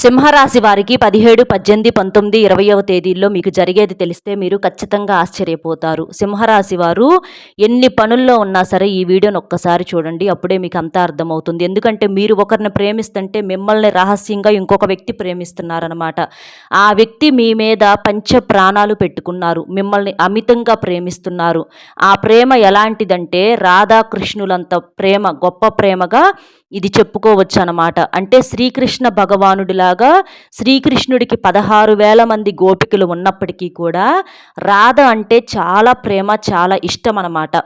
సింహరాశి వారికి 17, 18, 19, 20వ తేదీల్లో మీకు జరిగేది తెలిస్తే మీరు ఖచ్చితంగా ఆశ్చర్యపోతారు. సింహరాశి వారు ఎన్ని పనుల్లో ఉన్నా సరే ఈ వీడియోని ఒక్కసారి చూడండి. అప్పుడే మీకు అంతా అర్థమవుతుంది. ఎందుకంటే మీరు ఒకరిని ప్రేమిస్తుంటే మిమ్మల్ని రహస్యంగా ఇంకొక వ్యక్తి ప్రేమిస్తున్నారనమాట. ఆ వ్యక్తి మీ మీద పంచ ప్రాణాలు పెట్టుకున్నారు. మిమ్మల్ని అమితంగా ప్రేమిస్తున్నారు. ఆ ప్రేమ ఎలాంటిదంటే రాధాకృష్ణులంత ప్రేమ, గొప్ప ప్రేమగా ఇది చెప్పుకోవచ్చు అనమాట. అంటే శ్రీకృష్ణ భగవానుడిలాగా శ్రీకృష్ణుడికి 16,000 మంది గోపికలు ఉన్నప్పటికీ కూడా రాధ అంటే చాలా ప్రేమ, చాలా ఇష్టం అనమాట.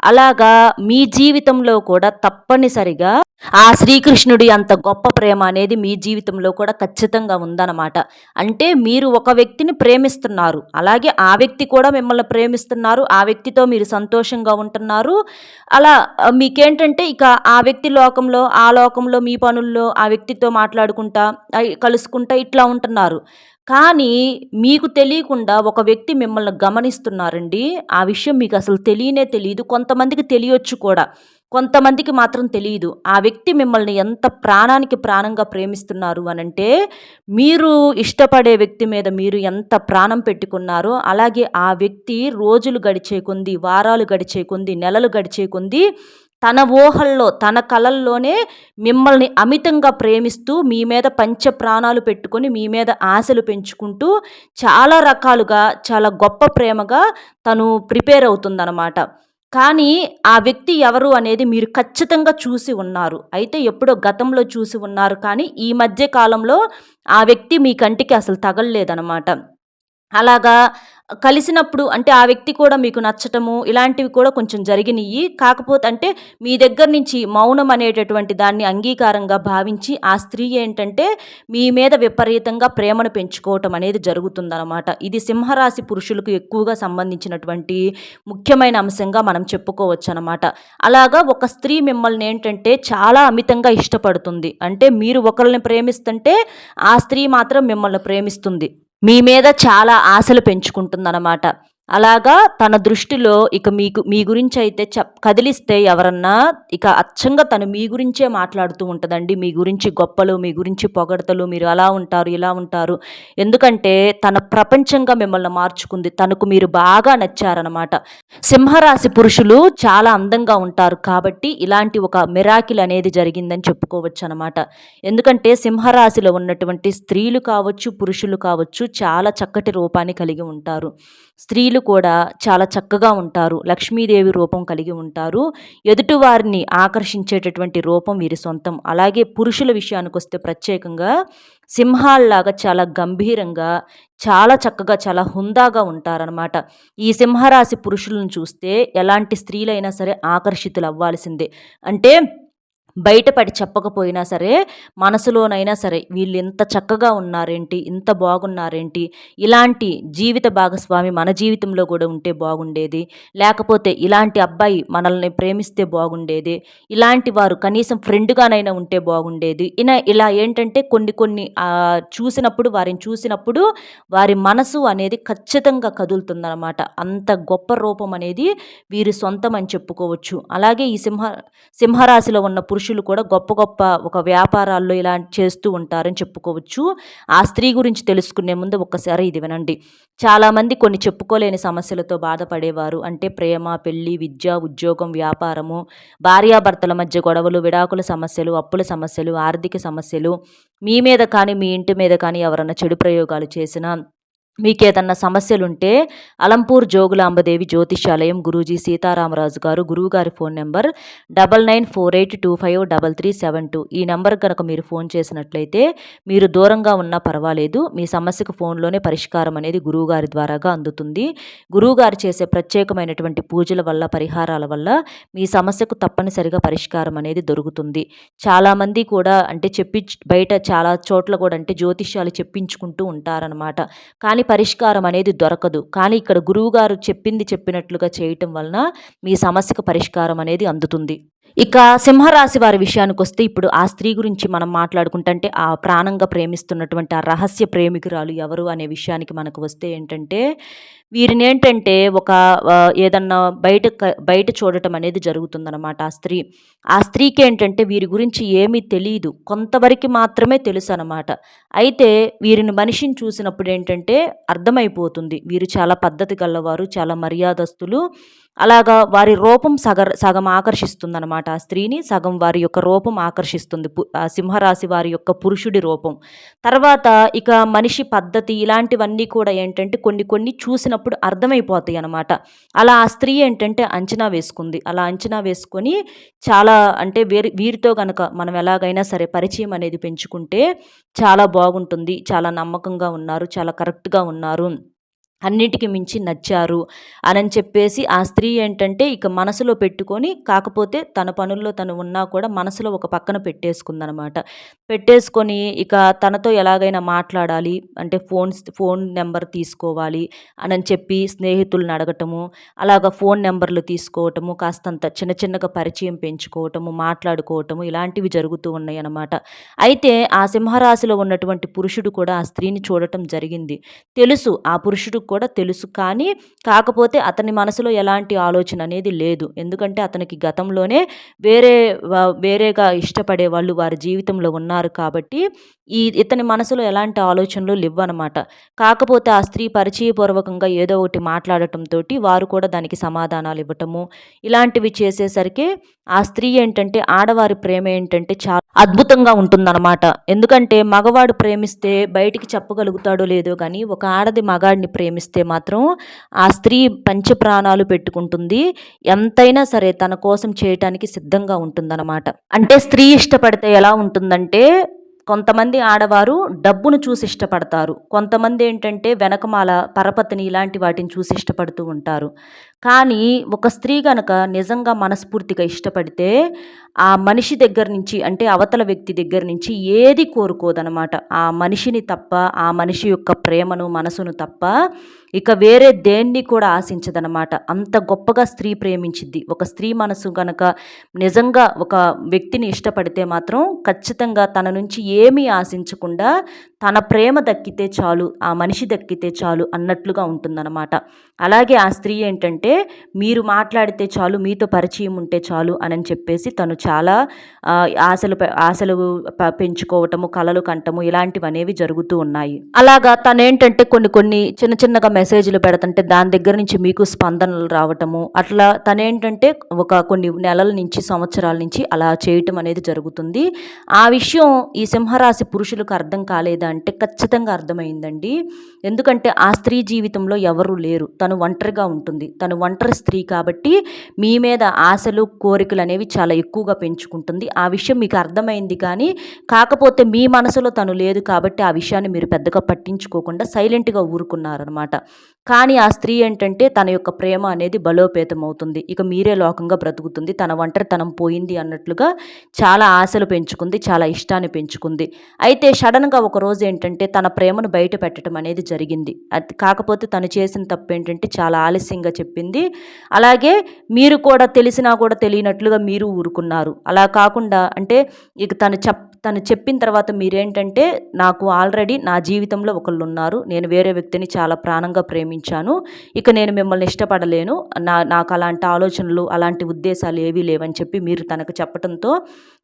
అలాగా మీ జీవితంలో కూడా తప్పనిసరిగా ఆ శ్రీకృష్ణుడి అంత గొప్ప ప్రేమ అనేది మీ జీవితంలో కూడా ఖచ్చితంగా ఉందన్నమాట. అంటే మీరు ఒక వ్యక్తిని ప్రేమిస్తున్నారు, అలాగే ఆ వ్యక్తి కూడా మిమ్మల్ని ప్రేమిస్తున్నారు, ఆ వ్యక్తితో మీరు సంతోషంగా ఉంటున్నారు. అలా మీకేంటంటే ఇక ఆ వ్యక్తి లోకంలో, ఆ లోకంలో మీ పనుల్లో ఆ వ్యక్తితో మాట్లాడుకుంటా కలుసుకుంటా ఇట్లా ఉంటున్నారు. కానీ మీకు తెలియకుండా ఒక వ్యక్తి మిమ్మల్ని గమనిస్తున్నారండి. ఆ విషయం మీకు అసలు తెలియనే తెలియదు. కొంతమందికి తెలియొచ్చు కూడా, కొంతమందికి మాత్రం తెలియదు. ఆ వ్యక్తి మిమ్మల్ని ఎంత ప్రాణానికి ప్రాణంగా ప్రేమిస్తున్నారు అనంటే, మీరు ఇష్టపడే వ్యక్తి మీద మీరు ఎంత ప్రాణం పెట్టుకున్నారో, అలాగే ఆ వ్యక్తి రోజులు గడిచే కొంది, వారాలు గడిచే కొంది, నెలలు గడిచే కొంది తన ఊహల్లో, తన కలల్లోనే మిమ్మల్ని అమితంగా ప్రేమిస్తూ, మీ మీద పంచ ప్రాణాలు పెట్టుకొని, మీ మీద ఆశలు పెంచుకుంటూ, చాలా రకాలుగా, చాలా గొప్ప ప్రేమగా తను ప్రిపేర్ అవుతుందనమాట. కానీ ఆ వ్యక్తి ఎవరు అనేది మీరు ఖచ్చితంగా చూసి ఉన్నారు. అయితే ఎప్పుడో గతంలో చూసి ఉన్నారు, కానీ ఈ మధ్య కాలంలో ఆ వ్యక్తి మీ కంటికి అసలు తగలలేదనమాట. అలాగా కలిసినప్పుడు అంటే ఆ వ్యక్తి కూడా మీకు నచ్చటము ఇలాంటివి కూడా కొంచెం జరిగినియి. కాకపోతే అంటే మీ దగ్గర నుంచి మౌనం అనేటటువంటి దాన్ని అంగీకారంగా భావించి ఆ స్త్రీ ఏంటంటే మీ మీద విపరీతంగా ప్రేమను పెంచుకోవటం అనేది జరుగుతుందనమాట. ఇది సింహరాశి పురుషులకు ఎక్కువగా సంబంధించినటువంటి ముఖ్యమైన అంశంగా మనం చెప్పుకోవచ్చనమాట. అలాగా ఒక స్త్రీ మిమ్మల్ని ఏంటంటే చాలా అమితంగా ఇష్టపడుతుంది. అంటే మీరు ఒకళ్ళని ప్రేమిస్తుంటే ఆ స్త్రీ మాత్రం మిమ్మల్ని ప్రేమిస్తుంది. మీ మీద చాలా ఆశలు పెంచుకుంటుందన్నమాట. అలాగా తన దృష్టిలో ఇక మీ గురించి అయితే కదిలిస్తే ఎవరన్నా ఇక అచ్చంగా తను మీ గురించే మాట్లాడుతూ ఉంటుందండి. మీ గురించి గొప్పలు, మీ గురించి పొగడతలు, మీరు అలా ఉంటారు, ఇలా ఉంటారు. ఎందుకంటే తన ప్రపంచంగా మిమ్మల్ని మార్చుకుంది. తనకు మీరు బాగా నచ్చారనమాట. సింహరాశి పురుషులు చాలా అందంగా ఉంటారు కాబట్టి ఇలాంటి ఒక మిరాకిల్ అనేది జరిగిందని చెప్పుకోవచ్చు అనమాట. ఎందుకంటే సింహరాశిలో ఉన్నటువంటి స్త్రీలు కావచ్చు, పురుషులు కావచ్చు చాలా చక్కటి రూపాన్ని కలిగి ఉంటారు. స్త్రీలు కూడా చాలా చక్కగా ఉంటారు. లక్ష్మీదేవి రూపం కలిగి ఉంటారు. ఎదుటివారిని ఆకర్షించేటటువంటి రూపం వీరి సొంతం. అలాగే పురుషుల విషయానికొస్తే ప్రత్యేకంగా సింహాల్లాగా చాలా గంభీరంగా, చాలా చక్కగా, చాలా హుందాగా ఉంటారనమాట. ఈ సింహరాశి పురుషులను చూస్తే ఎలాంటి స్త్రీలైనా సరే ఆకర్షితులవ్వాల్సిందే. అంటే బయటపడి చెప్పకపోయినా సరే, మనసులోనైనా సరే వీళ్ళు ఇంత చక్కగా ఉన్నారేంటి, ఇంత బాగున్నారేంటి, ఇలాంటి జీవిత భాగస్వామి మన జీవితంలో కూడా ఉంటే బాగుండేది, లేకపోతే ఇలాంటి అబ్బాయి మనల్ని ప్రేమిస్తే బాగుండేది, ఇలాంటి వారు కనీసం ఫ్రెండ్గానైనా ఉంటే బాగుండేది. ఇలా ఏంటంటే కొన్ని వారిని చూసినప్పుడు వారి మనసు అనేది ఖచ్చితంగా కదులుతుందన్నమాట. అంత గొప్ప రూపం అనేది వీరి సొంతం అని చెప్పుకోవచ్చు. అలాగే ఈ సింహరాశిలో ఉన్న పురుషులు కూడా గొప్ప గొప్ప ఒక వ్యాపారాల్లో ఇలా చేస్తూ ఉంటారని చెప్పుకోవచ్చు. ఆ స్త్రీ గురించి తెలుసుకునే ముందు ఒక్కసారి ఇది వినండి. చాలామంది కొన్ని చెప్పుకోలేని సమస్యలతో బాధపడేవారు. అంటే ప్రేమ, పెళ్లి, విద్య, ఉద్యోగం, వ్యాపారము, భార్యాభర్తల మధ్య గొడవలు, విడాకుల సమస్యలు, అప్పుల సమస్యలు, ఆర్థిక సమస్యలు, మీ మీద కానీ మీ ఇంటి మీద కానీ ఎవరన్నా చెడు ప్రయోగాలు చేసినా, మీకేదన్నా సమస్యలుంటే అలంపూర్ జోగులాంబదేవి జ్యోతిష్యాలయం గురూజీ సీతారామరాజు గారు, గురువుగారి ఫోన్ నెంబర్ 9948253372. ఈ నెంబర్ కనుక మీరు ఫోన్ చేసినట్లయితే మీరు దూరంగా ఉన్నా పర్వాలేదు, మీ సమస్యకు ఫోన్లోనే పరిష్కారం అనేది గురువుగారి ద్వారాగా అందుతుంది. గురువుగారు చేసే ప్రత్యేకమైనటువంటి పూజల వల్ల, పరిహారాల వల్ల మీ సమస్యకు తప్పనిసరిగా పరిష్కారం అనేది దొరుకుతుంది. చాలామంది కూడా అంటే బయట చాలా చోట్ల కూడా అంటే జ్యోతిష్యాలు చెప్పించుకుంటూ ఉంటారనమాట. కానీ పరిష్కారం అనేది దొరకదు. కానీ ఇక్కడ గురువుగారు చెప్పినట్లుగా చేయటం వలన మీ సమస్యకు పరిష్కారం అనేది అందుతుంది. ఇక సింహరాశి వారి విషయానికొస్తే ఇప్పుడు ఆ స్త్రీ గురించి మనం మాట్లాడుకుంటే అంటే ఆ ప్రాణంగా ప్రేమిస్తున్నటువంటి ఆ రహస్య ప్రేమికురాలు ఎవరు అనే విషయానికి మనకు వస్తే ఏంటంటే వీరినేంటంటే ఒక ఏదన్నా బయట చూడటం అనేది జరుగుతుందనమాట ఆ స్త్రీ. ఆ స్త్రీకేంటంటే వీరి గురించి ఏమీ తెలీదు. కొంతవరకు మాత్రమే తెలుసనమాట. అయితే వీరిని మనిషిని చూసినప్పుడేంటంటే అర్థమైపోతుంది. వీరు చాలా పద్ధతి గలవారు, చాలా మర్యాదస్తులు. అలాగా వారి రూపం సగం ఆకర్షిస్తుందనమాట ఆ స్త్రీని. సగం వారి యొక్క రూపం ఆకర్షిస్తుంది. సింహరాశి వారి యొక్క పురుషుడి రూపం. తర్వాత ఇక మనిషి పద్ధతి ఇలాంటివన్నీ కూడా ఏంటంటే కొన్ని కొన్ని చూసినప్పుడు అర్థమైపోతాయనమాట. అలా ఆ స్త్రీ ఏంటంటే అంచనా వేసుకుంది. అలా అంచనా వేసుకొని చాలా అంటే వీరితో గనక మనం ఎలాగైనా సరే పరిచయం అనేది పెంచుకుంటే చాలా బాగుంటుంది. చాలా నమ్మకంగా ఉన్నారు. చాలా కరెక్ట్‌గా ఉన్నారు. అన్నిటికి మించి నచ్చారు అనని చెప్పేసి ఆ స్త్రీ ఏంటంటే ఇక మనసులో పెట్టుకొని కాకపోతే తన పనుల్లో తను ఉన్నా కూడా మనసులో ఒక పక్కన పెట్టేసుకుందనమాట. పెట్టేసుకొని ఇక తనతో ఎలాగైనా మాట్లాడాలి అంటే ఫోన్ నెంబర్ తీసుకోవాలి అనని చెప్పి స్నేహితుల్ని అడగటము, అలాగా ఫోన్ నెంబర్‌లు తీసుకోవటము, కాస్తంత చిన్న చిన్నగా పరిచయం పెంచుకోవటము, మాట్లాడుకోవటము ఇలాంటివి జరుగుతూ ఉన్నాయన్నమాట. అయితే ఆ సింహరాశిలో ఉన్నటువంటి పురుషుడు కూడా ఆ స్త్రీని చూడటం జరిగింది. తెలుసు ఆ పురుషుడికి కూడా తెలుసు. కానీ కాకపోతే అతని మనసులో ఎలాంటి ఆలోచన అనేది లేదు. ఎందుకంటే అతనికి గతంలోనే వేరే వేరేగా ఇష్టపడే వాళ్ళు వారి జీవితంలో ఉన్నారు కాబట్టి ఇతని మనసులో ఎలాంటి ఆలోచనలు లేవ్వనమాట. కాకపోతే ఆ స్త్రీ పరిచయపూర్వకంగా ఏదో ఒకటి మాట్లాడటంతోటి వారు కూడా దానికి సమాధానాలు ఇవ్వటము, ఇలాంటివి చేసేసరికి ఆ స్త్రీ ఏంటంటే ఆడవారి ప్రేమ ఏంటంటే చాలా అద్భుతంగా ఉంటుందన్నమాట. ఎందుకంటే మగవాడు ప్రేమిస్తే బయటికి చెప్పగలుగుతాడో లేదో కానీ ఒక ఆడది మగాడిని ప్రేమిస్తే మాత్రం ఆ స్త్రీ పంచప్రాణాలు పెట్టుకుంటుంది. ఎంతైనా సరే తన కోసం చేయటానికి సిద్ధంగా ఉంటుందన్నమాట. అంటే స్త్రీ ఇష్టపడితే ఎలా ఉంటుందంటే కొంతమంది ఆడవారు డబ్బును చూసి ఇష్టపడతారు. కొంతమంది ఏంటంటే వెనకమాల పరపతిని ఇలాంటి వాటిని చూసి ఇష్టపడుతూ ఉంటారు. కానీ ఒక స్త్రీ గనక నిజంగా మనస్ఫూర్తిగా ఇష్టపడితే ఆ మనిషి దగ్గర నుంచి అంటే అవతల వ్యక్తి దగ్గర నుంచి ఏది కోరుకోదనమాట. ఆ మనిషిని తప్ప, ఆ మనిషి యొక్క ప్రేమను, మనసును తప్ప ఇక వేరే దేన్ని కూడా ఆశించదనమాట. అంత గొప్పగా స్త్రీ ప్రేమించిద్ది. ఒక స్త్రీ మనసు గనక నిజంగా ఒక వ్యక్తిని ఇష్టపడితే మాత్రం ఖచ్చితంగా తన నుంచి ఏమీ ఆశించకుండా తన ప్రేమ దక్కితే చాలు, ఆ మనిషి దక్కితే చాలు అన్నట్లుగా ఉంటుందన్నమాట. అలాగే ఆ స్త్రీ ఏంటంటే మీరు మాట్లాడితే చాలు, మీతో పరిచయం ఉంటే చాలు అని చెప్పేసి తను చాలా ఆశలు పెంచుకోవటము, కలలు కంటము ఇలాంటివనేవి జరుగుతూ ఉన్నాయి. అలాగా తనేంటంటే కొన్ని కొన్ని చిన్న చిన్నగా మెసేజ్‌లు పెడుతుంటే దాని దగ్గర నుంచి మీకు స్పందనలు రావటము, అట్లా తనేంటంటే ఒక కొన్ని నెలల నుంచి, సంవత్సరాల నుంచి అలా చేయటం అనేది జరుగుతుంది. ఆ విషయం ఈ సింహరాశి పురుషులకు అర్థం కాలేదా అంటే ఖచ్చితంగా అర్థమైందండి. ఎందుకంటే ఆ స్త్రీ జీవితంలో ఎవరు లేరు. తను ఒంటరిగా ఉంటుంది. తను ఒంటరి స్త్రీ కాబట్టి మీ మీద ఆశలు, కోరికలు అనేవి చాలా ఎక్కువగా పెంచుకుంటుంది. ఆ విషయం మీకు అర్థమైంది కానీ కాకపోతే మీ మనసులో తను లేదు కాబట్టి ఆ విషయాన్ని మీరు పెద్దగా పట్టించుకోకుండా సైలెంట్‌గా ఊరుకున్నారనమాట. కానీ ఆ స్త్రీ ఏంటంటే తన యొక్క ప్రేమ అనేది బలోపేతం అవుతుంది. ఇక మీరే లోకంగా బ్రతుకుతుంది. తన ఒంటరితనం పోయింది అన్నట్లుగా చాలా ఆశలు పెంచుకుంది. చాలా ఇష్టాన్ని పెంచుకుంది. అయితే సడెన్‌గా ఒకరోజు ఏంటంటే తన ప్రేమను బయట పెట్టడం అనేది జరిగింది. కాకపోతే తను చేసిన తప్పేంటంటే చాలా ఆలస్యంగా చెప్పింది. అలాగే మీరు కూడా తెలిసినా కూడా తెలియనట్లుగా మీరు ఊరుకున్నారు. అలా కాకుండా అంటే ఇక తను చెప్పిన తర్వాత మీరేంటంటే నాకు ఆల్రెడీ నా జీవితంలో ఒకళ్ళున్నారు. నేను వేరే వ్యక్తిని చాలా ప్రాణంగా ప్రేమించాను. ఇక నేను మిమ్మల్ని ఇష్టపడలేను. నాకు అలాంటి ఆలోచనలు, అలాంటి ఉద్దేశాలు ఏవీ లేవని చెప్పి మీరు తనకు చెప్పటంతో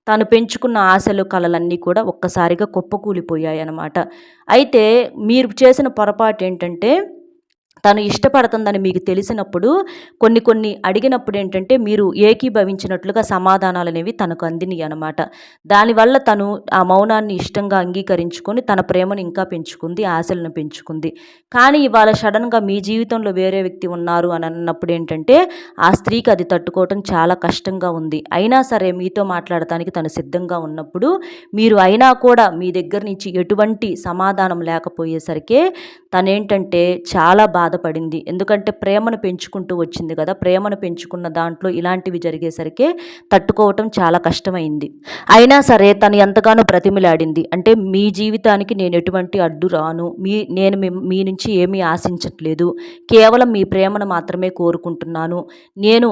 తను పెంచుకున్న ఆశలు, కలలన్నీ కూడా ఒక్కసారిగా కుప్పకూలిపోయాయన్నమాట. అయితే మీరు చేసిన పొరపాటేంటంటే తను ఇష్టపడుతుందని మీకు తెలిసినప్పుడు కొన్ని కొన్ని అడిగినప్పుడు ఏంటంటే మీరు ఏకీభవించినట్లుగా సమాధానాలనేవి తనకు అందినయి అనమాట. దానివల్ల తను ఆ మౌనాన్ని ఇష్టంగా అంగీకరించుకొని తన ప్రేమను ఇంకా పెంచుకుంది, ఆశలను పెంచుకుంది. కానీ ఇవాళ సడన్‌గా మీ జీవితంలో వేరే వ్యక్తి ఉన్నారు అని అన్నప్పుడు ఏంటంటే ఆ స్త్రీకి అది తట్టుకోవటం చాలా కష్టంగా ఉంది. అయినా సరే మీతో మాట్లాడటానికి తను సిద్ధంగా ఉన్నప్పుడు మీరు అయినా కూడా మీ దగ్గర నుంచి ఎటువంటి సమాధానం లేకపోయేసరికే తనేంటంటే చాలా బాధపడింది. ఎందుకంటే ప్రేమను పెంచుకుంటూ వచ్చింది కదా, ప్రేమను పెంచుకున్న దాంట్లో ఇలాంటివి జరిగేసరికి తట్టుకోవటం చాలా కష్టమైంది. అయినా సరే తను ఎంతగానో బ్రతిమిలాడింది. అంటే మీ జీవితానికి నేను ఎటువంటి అడ్డు రాను, నేను మీ నుంచి ఏమీ ఆశించట్లేదు, కేవలం మీ ప్రేమను మాత్రమే కోరుకుంటున్నాను, నేను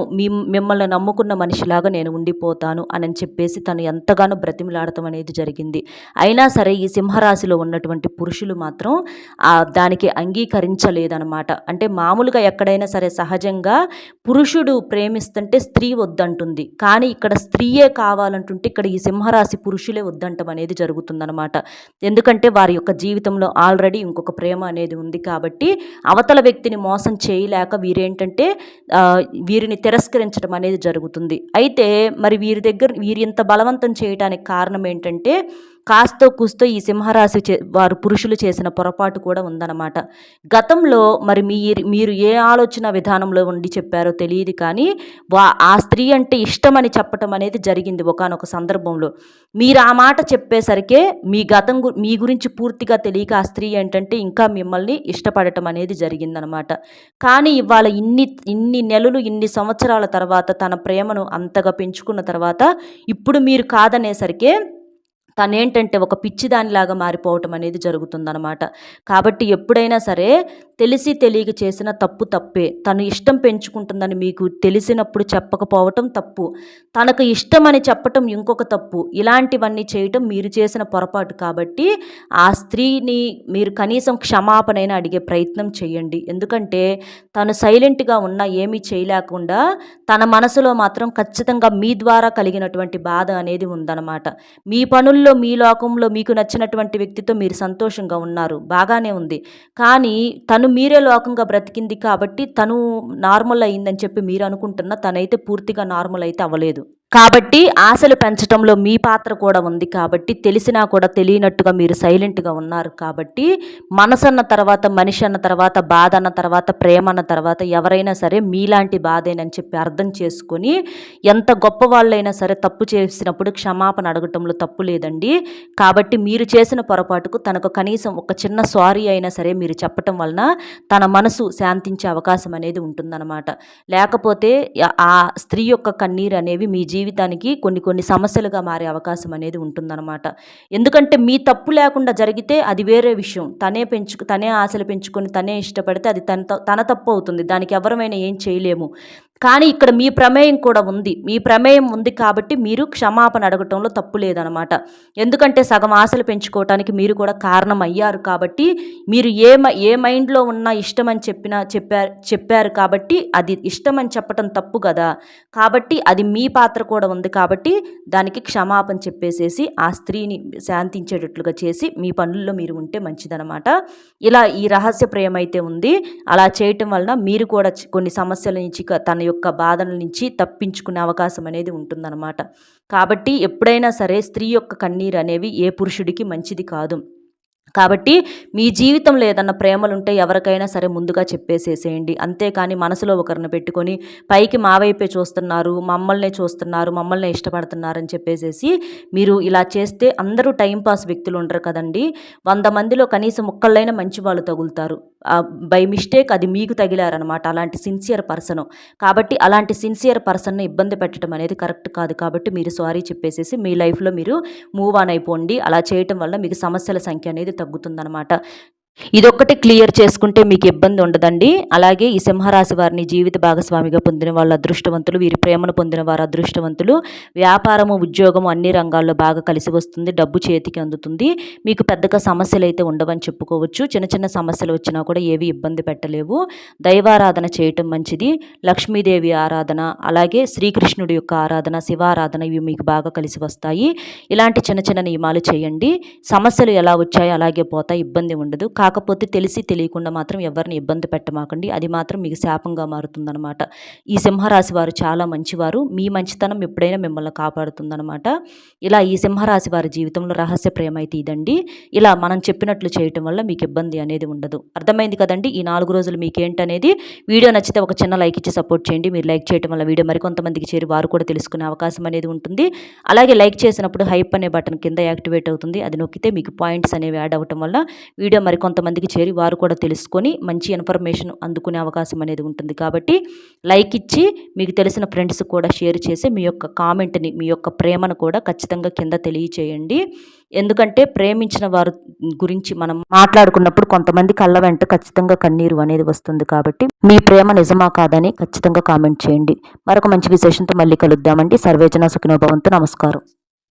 మిమ్మల్ని నమ్ముకున్న మనిషిలాగా నేను ఉండిపోతాను అని చెప్పేసి తను ఎంతగానో బ్రతిమిలాడటం అనేది జరిగింది. అయినా సరే ఈ సింహరాశిలో ఉన్నటువంటి పురుషులు మాత్రం దానికి అంగీకరించలేదనమాట. అంటే మామూలుగా ఎక్కడైనా సరే సహజంగా పురుషుడు ప్రేమిస్తుంటే స్త్రీ వద్దంటుంది, కానీ ఇక్కడ స్త్రీయే కావాలంటుంటే ఇక్కడ ఈ సింహరాశి పురుషులే వద్దంటం అనేది జరుగుతుందనమాట. ఎందుకంటే వారి యొక్క జీవితంలో ఆల్రెడీ ఇంకొక ప్రేమ అనేది ఉంది కాబట్టి అవతల వ్యక్తిని మోసం చేయలేక వీరిని తిరస్కరించడం అనేది జరుగుతుంది. అయితే మరి వీరి ఇంత బలవంతం చేయడానికి కారణం ఏంటంటే కాస్తో కూస్తో ఈ సింహరాశి వారు పురుషులు చేసిన పొరపాటు కూడా ఉందన్నమాట. గతంలో మరి మీరు ఏ ఆలోచన విధానంలో ఉండి చెప్పారో తెలియదు, కానీ ఆ స్త్రీ అంటే ఇష్టమని చెప్పటం అనేది జరిగింది ఒకానొక సందర్భంలో. మీరు ఆ మాట చెప్పేసరికే మీ గురించి పూర్తిగా తెలియక ఆ స్త్రీ ఏంటంటే ఇంకా మిమ్మల్ని ఇష్టపడటం అనేది జరిగిందనమాట. కానీ ఇవాళ ఇన్ని నెలలు ఇన్ని సంవత్సరాల తర్వాత తన ప్రేమను అంతగా పెంచుకున్న తర్వాత ఇప్పుడు మీరు కాదనేసరికే తనేంటంటే ఒక పిచ్చిదానిలాగా మారిపోవటం అనేది జరుగుతుందనమాట. కాబట్టి ఎప్పుడైనా సరే తెలిసి తెలియక చేసిన తప్పు తప్పే. తను ఇష్టం పెంచుకుంటుందని మీకు తెలిసినప్పుడు చెప్పకపోవటం తప్పు, తనకు ఇష్టమని చెప్పటం ఇంకొక తప్పు. ఇలాంటివన్నీ చేయటం మీరు చేసిన పొరపాటు. కాబట్టి ఆ స్త్రీని మీరు కనీసం క్షమాపణైనా అడిగే ప్రయత్నం చేయండి. ఎందుకంటే తను సైలెంట్గా ఉన్నా ఏమీ చేయలేకుండా తన మనసులో మాత్రం ఖచ్చితంగా మీ ద్వారా కలిగినటువంటి బాధ అనేది ఉందన్నమాట. మీ పనుల్లో మీ లోకంలో మీకు నచ్చినటువంటి వ్యక్తితో మీరు సంతోషంగా ఉన్నారు, బాగానే ఉంది, కానీ తను మీరే లోకంగా బ్రతికింది కాబట్టి తను నార్మల్ అయిందని చెప్పి మీరు అనుకుంటున్నా, తనైతే పూర్తిగా నార్మల్ అయితే అవ్వలేదు. కాబట్టి ఆశలు పెంచడంలో మీ పాత్ర కూడా ఉంది. కాబట్టి తెలిసినా కూడా తెలియనట్టుగా మీరు సైలెంట్గా ఉన్నారు. కాబట్టి మనసు అన్న తర్వాత, మనిషి అన్న తర్వాత, బాధ అన్న తర్వాత, ప్రేమ అన్న తర్వాత ఎవరైనా సరే మీలాంటి బాధేనని చెప్పి అర్థం చేసుకొని, ఎంత గొప్ప వాళ్ళైనా సరే తప్పు చేసినప్పుడు క్షమాపణ అడగటంలో తప్పు లేదండి. కాబట్టి మీరు చేసిన పొరపాటుకు తనకు కనీసం ఒక చిన్న సారీ అయినా సరే మీరు చెప్పటం వలన తన మనసు శాంతించే అవకాశం అనేది ఉంటుందన్నమాట. లేకపోతే ఆ స్త్రీ యొక్క కన్నీరు అనేవి మీ జీవితానికి కొన్ని సమస్యలుగా మారే అవకాశం అనేది ఉంటుందన్నమాట. ఎందుకంటే మీ తప్పు లేకుండా జరిగితే అది వేరే విషయం. తనే ఆశలు పెంచుకొని తనే ఇష్టపడితే అది తన తప్పు అవుతుంది, దానికి ఎవరమైనా ఏం చేయలేము. కానీ ఇక్కడ మీ ప్రమేయం కూడా ఉంది. మీ ప్రమేయం ఉంది కాబట్టి మీరు క్షమాపణ అడగటంలో తప్పు లేదనమాట. ఎందుకంటే సగం ఆశలు పెంచుకోవటానికి మీరు కూడా కారణం అయ్యారు. కాబట్టి మీరు ఏ మైండ్లో ఉన్నా ఇష్టమని చెప్పారు కాబట్టి అది ఇష్టమని చెప్పటం తప్పు కదా. కాబట్టి అది మీ పాత్ర కూడా ఉంది. కాబట్టి దానికి క్షమాపణ చెప్పేసేసి ఆ స్త్రీని శాంతించేటట్లుగా చేసి మీ పనుల్లో మీరు ఉంటే మంచిదనమాట. ఇలా ఈ రహస్య ప్రేమ అయితే ఉంది. అలా చేయటం వలన మీరు కూడా కొన్ని సమస్యల నుంచి తన యొక్క బాధల నుంచి తప్పించుకునే అవకాశం అనేది ఉంటుందన్నమాట. కాబట్టి ఎప్పుడైనా సరే స్త్రీ యొక్క కన్నీరు అనేవి ఏ పురుషుడికి మంచిది కాదు. కాబట్టి మీ జీవితంలో ఏదన్నా ప్రేమలుంటే ఎవరికైనా సరే ముందుగా చెప్పేసేసేయండి. అంతేకాని మనసులో ఒకరిని పెట్టుకొని పైకి మా వైపే చూస్తున్నారు, మమ్మల్నే ఇష్టపడుతున్నారని చెప్పేసేసి మీరు ఇలా చేస్తే అందరూ టైంపాస్ వ్యక్తులు ఉండరు కదండి. 100 మందిలో కనీసం ఒక్కళ్ళైనా మంచి వాళ్ళు తగులుతారు. బై మిస్టేక్ అది మీకు తగిలారనమాట, అలాంటి సిన్సియర్ పర్సన్. కాబట్టి అలాంటి సిన్సియర్ పర్సన్ని ఇబ్బంది పెట్టడం అనేది కరెక్ట్ కాదు. కాబట్టి మీరు సారీ చెప్పేసేసి మీ లైఫ్లో మీరు మూవ్ ఆన్ అయిపోండి. అలా చేయటం వల్ల మీకు సమస్యల సంఖ్య అనేది తగ్గుతుందన్నమాట. ఇదొక్కటి క్లియర్ చేసుకుంటే మీకు ఇబ్బంది ఉండదండి. అలాగే ఈ సింహరాశి వారిని జీవిత భాగస్వామిగా పొందిన వాళ్ళు అదృష్టవంతులు, వీరి ప్రేమను పొందిన వారు అదృష్టవంతులు. వ్యాపారము, ఉద్యోగము అన్ని రంగాల్లో బాగా కలిసి వస్తుంది, డబ్బు చేతికి అందుతుంది. మీకు పెద్దగా సమస్యలు అయితే ఉండవని చెప్పుకోవచ్చు. చిన్న చిన్న సమస్యలు వచ్చినా కూడా ఏవి ఇబ్బంది పెట్టలేవు. దైవారాధన చేయటం మంచిది. లక్ష్మీదేవి ఆరాధన, అలాగే శ్రీకృష్ణుడి యొక్క ఆరాధన, శివారాధన ఇవి మీకు బాగా కలిసి వస్తాయి. ఇలాంటి చిన్న చిన్న నియమాలు చేయండి. సమస్యలు ఎలా వచ్చాయో అలాగే పోతాయి, ఇబ్బంది ఉండదు. కాకపోతే తెలిసి తెలియకుండా మాత్రం ఎవరిని ఇబ్బంది పెట్టమాకండి, అది మాత్రం మీకు శాపంగా మారుతుందన్నమాట. ఈ సింహరాశి వారు చాలా మంచివారు. మీ మంచితనం ఎప్పుడైనా మిమ్మల్ని కాపాడుతుందన్నమాట. ఇలా ఈ సింహరాశి వారి జీవితంలో రహస్య ప్రేమ అయితే ఇదండి. ఇలా మనం చెప్పినట్లు చేయటం వల్ల మీకు ఇబ్బంది అనేది ఉండదు. అర్థమైంది కదండి. ఈ 4 రోజులు మీకు ఏంటనేది. వీడియో నచ్చితే ఒక చిన్న లైక్ ఇచ్చి సపోర్ట్ చేయండి. మీరు లైక్ చేయడం వల్ల వీడియో మరికొంతమందికి చేరి వారు కూడా తెలుసుకునే అవకాశం అనేది ఉంటుంది. అలాగే లైక్ చేసినప్పుడు హైప్ అనే బటన్ కింద యాక్టివేట్ అవుతుంది, అది నొక్కితే మీకు పాయింట్స్ అనేవి యాడ్ అవ్వటం వల్ల వీడియో మరికొంత కొంతమందికి చేరి వారు కూడా తెలుసుకొని మంచి ఇన్ఫర్మేషన్ అందుకునే అవకాశం అనేది ఉంటుంది. కాబట్టి లైక్ ఇచ్చి మీకు తెలిసిన ఫ్రెండ్స్ కూడా షేర్ చేసి మీ యొక్క కామెంట్ని, మీ యొక్క ప్రేమను కూడా ఖచ్చితంగా కింద తెలియచేయండి. ఎందుకంటే ప్రేమించిన వారు గురించి మనం మాట్లాడుకున్నప్పుడు కొంతమంది కళ్ళ వెంట ఖచ్చితంగా కన్నీరు అనేది వస్తుంది. కాబట్టి మీ ప్రేమ నిజమా కాదని ఖచ్చితంగా కామెంట్ చేయండి. మరొక మంచి విశేషంతో మళ్ళీ కలుద్దామండి. సర్వేజన సుఖినో భవంతు. నమస్కారం.